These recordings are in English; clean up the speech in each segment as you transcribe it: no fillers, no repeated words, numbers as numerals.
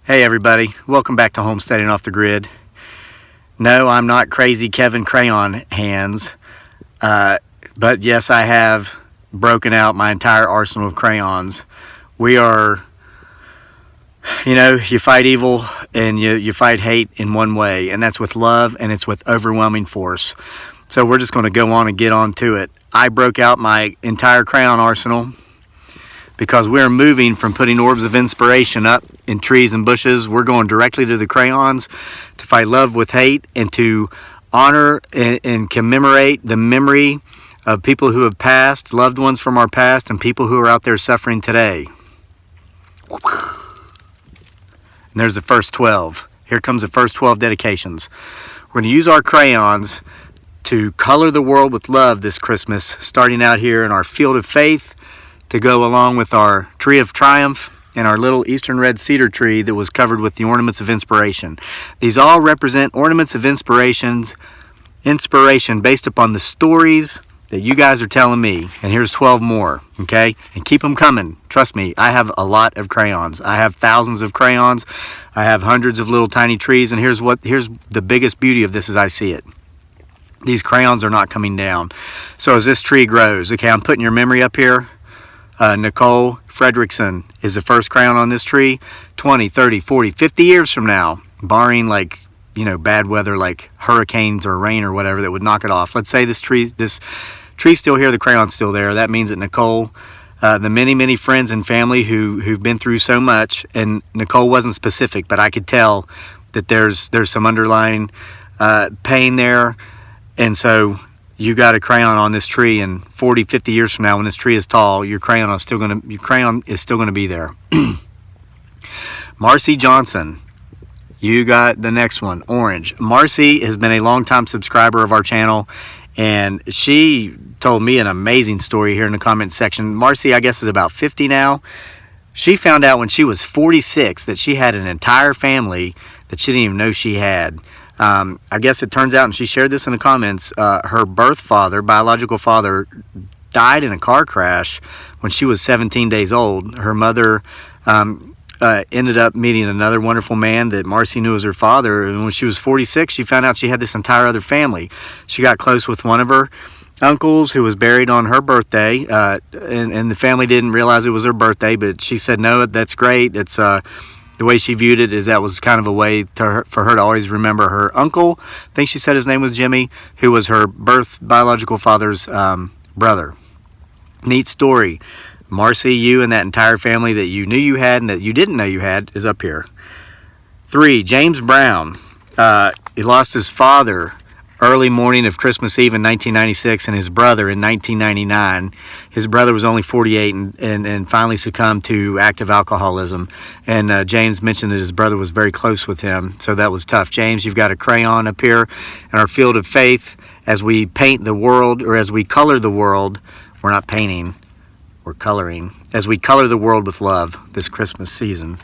Hey everybody, welcome back to Homesteading Off the Grid. No, I'm not crazy Kevin Crayon hands, but yes, I have broken out my entire arsenal of crayons. We are, you fight evil and you fight hate in one way, and that's with love, and it's with overwhelming force. So we're just going to go on and get on to it. I broke out my entire crayon arsenal because we're moving from putting orbs of inspiration up in trees and bushes. We're going directly to the crayons to fight love with hate and to honor and commemorate the memory of people who have passed, loved ones from our past, and people who are out there suffering today. And there's the first 12. Here comes the first 12 dedications. We're going to use our crayons to color the world with love this Christmas, starting out here in our field of faith, to go along with our tree of triumph and our little eastern red cedar tree that was covered with the ornaments of inspiration. These all represent ornaments of inspiration based upon the stories that you guys are telling me. And here's 12 more, okay? And keep them coming. Trust me, I have a lot of crayons. I have thousands of crayons. I have hundreds of little tiny trees. And here's the biggest beauty of this as I see it. These crayons are not coming down. So as this tree grows, okay, I'm putting your memory up here. Nicole Fredrickson is the first crayon on this tree. 20, 30, 40, 50 years from now, barring bad weather like hurricanes or rain or whatever that would knock it off. Let's say this tree's still here, the crayon's still there. That means that Nicole, the many friends and family who've been through so much, and Nicole wasn't specific, but I could tell that there's some underlying pain there, and so you got a crayon on this tree, and 40, 50 years from now, when this tree is tall, your crayon is still going to be there. Marci Johnson, you got the next one, orange. Marci has been a longtime subscriber of our channel, and she told me an amazing story here in the comment section. Marci, I guess, is about 50 now. She found out when she was 46 that she had an entire family that she didn't even know she had. I guess it turns out, and she shared this in the comments, her biological father, died in a car crash when she was 17 days old. Her mother ended up meeting another wonderful man that Marci knew as her father, and when she was 46, she found out she had this entire other family. She got close with one of her uncles who was buried on her birthday, and the family didn't realize it was her birthday, but she said, no, that's great. It's the way she viewed it is that was kind of a way for her to always remember her uncle. I think she said his name was Jimmy, who was her biological father's brother. Neat story. Marci, you and that entire family that you knew you had and that you didn't know you had is up here. 3, James Brown. He lost his father early morning of Christmas Eve in 1996 and his brother in 1999. His brother was only 48 and finally succumbed to active alcoholism. And James mentioned that his brother was very close with him, so that was tough. James, you've got a crayon up here in our field of faith as we paint the world, or as we color the world. We're not painting, we're coloring. As we color the world with love this Christmas season.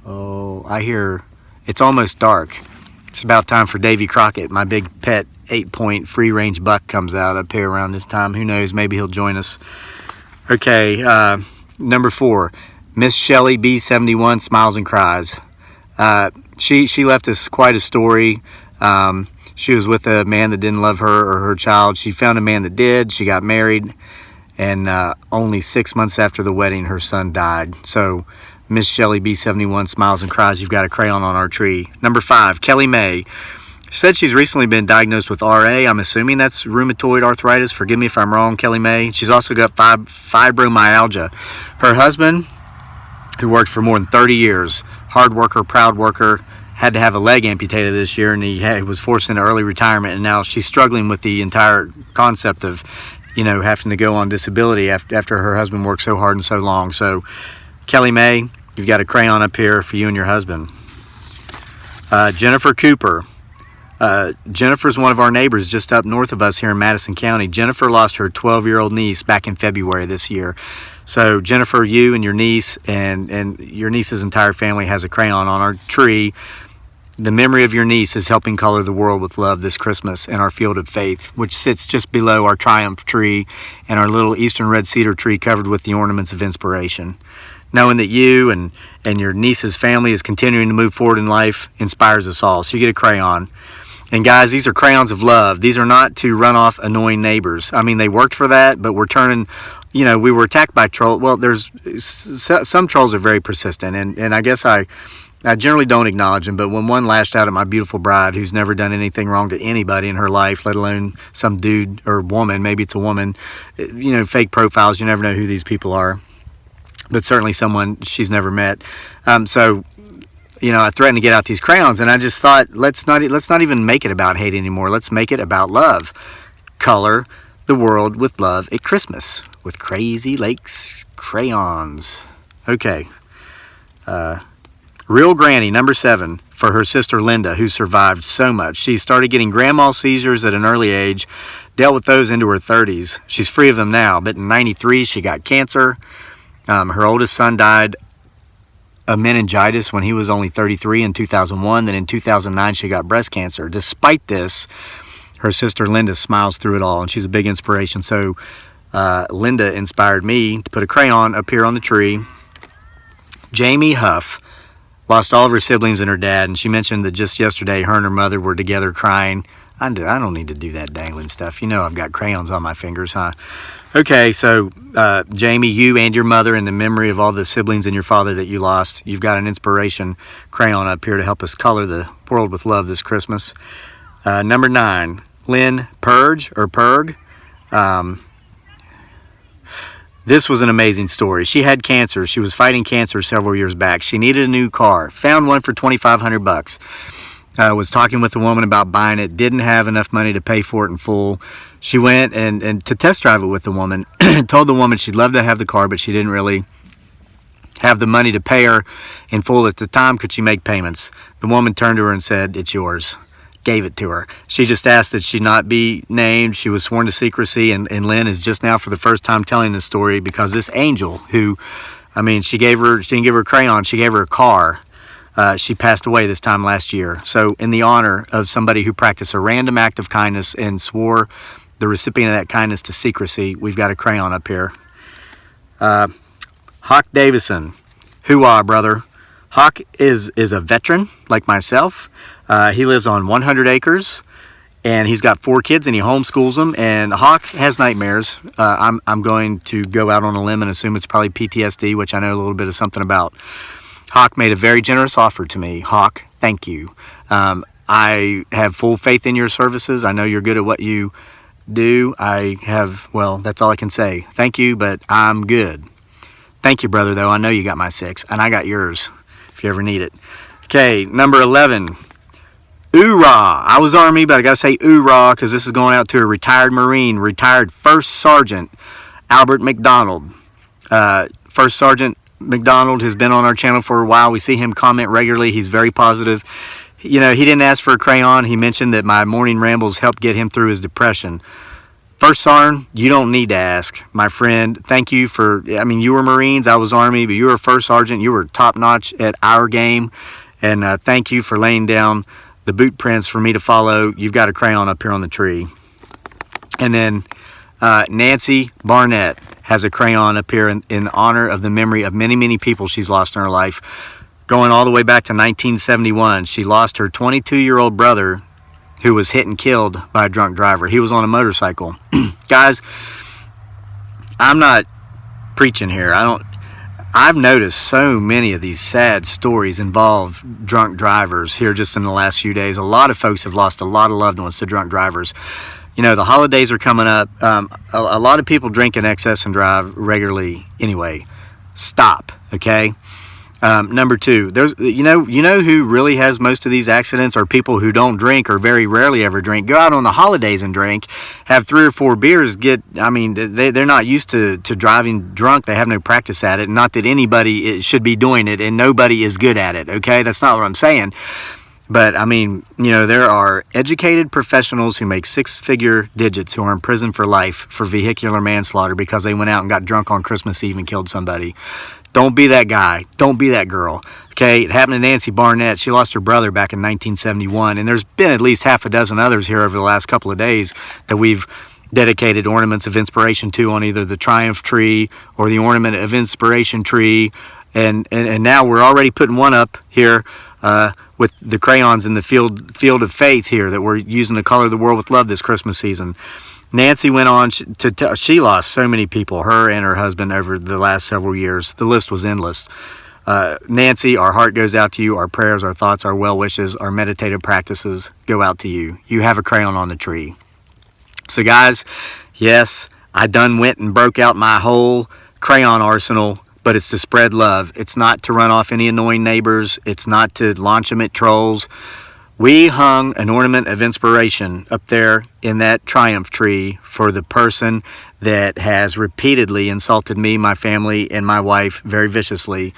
Oh, I hear it's almost dark. It's about time for Davy Crockett, my big pet 8-point free-range buck, comes out up here around this time. Who knows? Maybe he'll join us. Okay, number 4, Miss Shelley B71 Smiles and Cries. She left us quite a story. She was with a man that didn't love her or her child. She found a man that did. She got married, and only 6 months after the wedding, her son died. So Miss Shelley B71 Smiles and Cries, you've got a crayon on our tree. Number 5, Kelly May. Said she's recently been diagnosed with RA. I'm assuming that's rheumatoid arthritis. Forgive me if I'm wrong, Kelly May. She's also got fibromyalgia. Her husband, who worked for more than 30 years, hard worker, proud worker, had to have a leg amputated this year, and he was forced into early retirement, and now she's struggling with the entire concept of, having to go on disability after her husband worked so hard and so long. So, Kelly May, you've got a crayon up here for you and your husband. Jennifer Cooper. Jennifer's one of our neighbors just up north of us here in Madison County. Jennifer lost her 12-year-old niece back in February this year. So Jennifer, you and your niece and your niece's entire family has a crayon on our tree The memory of your niece is helping color the world with love this Christmas in our field of faith, which sits just below our triumph tree and our little eastern red cedar tree covered with the ornaments of inspiration. Knowing that you and your niece's family is continuing to move forward in life inspires us all. So you get a crayon. And guys, these are crayons of love. These are not to run off annoying neighbors. I mean, they worked for that, but we're turning, we were attacked by trolls. Well, there's some trolls are very persistent, and I guess I generally don't acknowledge them, but when one lashed out at my beautiful bride who's never done anything wrong to anybody in her life, let alone some dude or woman, maybe it's a woman, fake profiles, you never know who these people are, but certainly someone she's never met. So I threatened to get out these crayons, and I just thought, let's not even make it about hate anymore. Let's make it about love. Color the world with love at Christmas with Crazy Lakes crayons. Okay. Real Granny, number 7, for her sister Linda, who survived so much. She started getting grand mal seizures at an early age, dealt with those into her 30s. She's free of them now, but in 93, she got cancer. Her oldest son died of meningitis when he was only 33 in 2001. Then in 2009, she got breast cancer. Despite this, her sister Linda smiles through it all, and she's a big inspiration. So Linda inspired me to put a crayon up here on the tree. Jamie Huff lost all of her siblings and her dad, and she mentioned that just yesterday her and her mother were together crying. I don't need to do that dangling stuff. I've got crayons on my fingers, huh? Okay, so Jamie, you and your mother, in the memory of all the siblings and your father that you lost, you've got an inspiration crayon up here to help us color the world with love this Christmas. Number 9, Lynn Purge or Purg. This was an amazing story. She had cancer. She was fighting cancer several years back. She needed a new car. Found one for $2,500. Was talking with a woman about buying it. Didn't have enough money to pay for it in full. She went and to test drive it with the woman. Told the woman she'd love to have the car, but she didn't really have the money to pay her in full at the time. Could she make payments? The woman turned to her and said, "It's yours." Gave it to her. She just asked that she not be named. She was sworn to secrecy, and Lynn is just now for the first time telling this story because this angel who, she didn't give her a crayon, she gave her a car. She passed away this time last year. So in the honor of somebody who practiced a random act of kindness and swore the recipient of that kindness to secrecy, we've got a crayon up here. Hawk Davison. Hoorah, brother. Hawk is a veteran like myself. He lives on 100 acres, and he's got 4 kids, and he homeschools them. And Hawk has nightmares. I'm going to go out on a limb and assume it's probably PTSD, which I know a little bit of something about. Hawk made a very generous offer to me. Hawk, thank you. I have full faith in your services. I know you're good at what you do. That's all I can say. Thank you, but I'm good. Thank you, brother, though. I know you got my 6, and I got yours if you ever need it. Okay, number 11. Hoorah! I was Army, but I got to say hoorah because this is going out to a retired Marine, retired First Sergeant Albert McDonald. First Sergeant McDonald has been on our channel for a while. We see him comment regularly. He's very positive. He didn't ask for a crayon. He mentioned that my morning rambles helped get him through his depression. First Sergeant, you don't need to ask, my friend. Thank you for, you were Marines, I was Army, but you were First Sergeant. You were top-notch at our game. And thank you for laying down the boot prints for me to follow. You've got a crayon up here on the tree. And then Nancy Barnett has a crayon up here in honor of the memory of many, many people she's lost in her life. Going all the way back to 1971, she lost her 22-year-old brother who was hit and killed by a drunk driver. He was on a motorcycle. Guys, I'm not preaching here. I've noticed so many of these sad stories involve drunk drivers here just in the last few days. A lot of folks have lost a lot of loved ones to drunk drivers. The holidays are coming up. A lot of people drink in excess and drive regularly anyway. Stop, okay? Number 2, there's you know who really has most of these accidents are people who don't drink or very rarely ever drink. Go out on the holidays and drink, have 3 or 4 beers, they're not used to driving drunk. They have no practice at it. Not that anybody should be doing it, and nobody is good at it, okay? That's not what I'm saying. But, there are educated professionals who make 6-figure digits who are in prison for life for vehicular manslaughter because they went out and got drunk on Christmas Eve and killed somebody. Don't be that guy. Don't be that girl. Okay, it happened to Nancy Barnett. She lost her brother back in 1971, and there's been at least half a dozen others here over the last couple of days that we've dedicated ornaments of inspiration to on either the Triumph tree or the Ornament of Inspiration tree, and now we're already putting one up here with the crayons in the field of faith here that we're using to color the world with love this Christmas season. Nancy went on to tell, she lost so many people, her and her husband, over the last several years. The list was endless. Nancy, our heart goes out to you. Our prayers, our thoughts, our well wishes, our meditative practices go out to you. You have a crayon on the tree. So guys, yes, I done went and broke out my whole crayon arsenal, but it's to spread love. It's not to run off any annoying neighbors. It's not to launch them at trolls. We hung an ornament of inspiration up there in that Triumph tree for the person that has repeatedly insulted me, my family, and my wife very viciously.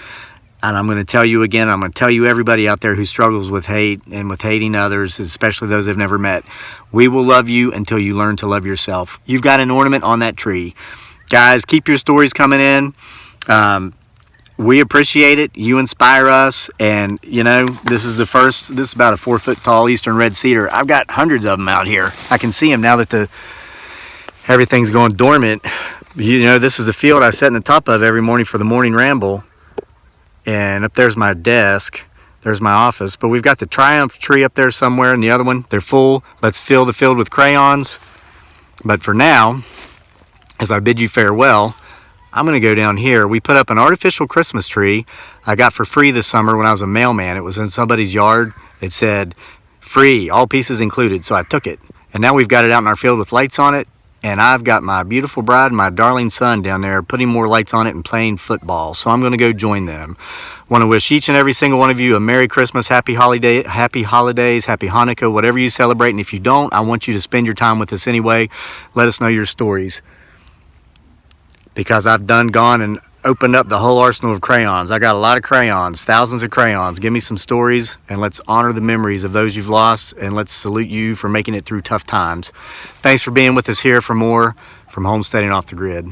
And I'm going to tell you again, I'm going to tell you, everybody out there who struggles with hate and with hating others, especially those they've never met, we will love you until you learn to love yourself. You've got an ornament on that tree. Guys, keep your stories coming in. We appreciate it. You inspire us. And, you know, this is about a 4 foot tall Eastern red cedar. I've got hundreds of them out here. I can see them now that everything's going dormant. You know, this is a field I sit in the top of every morning for the morning ramble. And up there's my desk. There's my office. But we've got the Triumph tree up there somewhere, and the other one, they're full. Let's fill the field with crayons. But for now, as I bid you farewell, I'm going to go down here. We put up an artificial Christmas tree I got for free this summer when I was a mailman. It was in somebody's yard. It said, free, all pieces included. So I took it. And now we've got it out in our field with lights on it. And I've got my beautiful bride and my darling son down there putting more lights on it and playing football. So I'm going to go join them. Want to wish each and every single one of you a Merry Christmas, Happy Holidays, Happy Hanukkah, whatever you celebrate. And if you don't, I want you to spend your time with us anyway. Let us know your stories. Because I've gone and opened up the whole arsenal of crayons. I got a lot of crayons, thousands of crayons. Give me some stories, and let's honor the memories of those you've lost, and let's salute you for making it through tough times. Thanks for being with us here for more from Homesteading Off the Grid.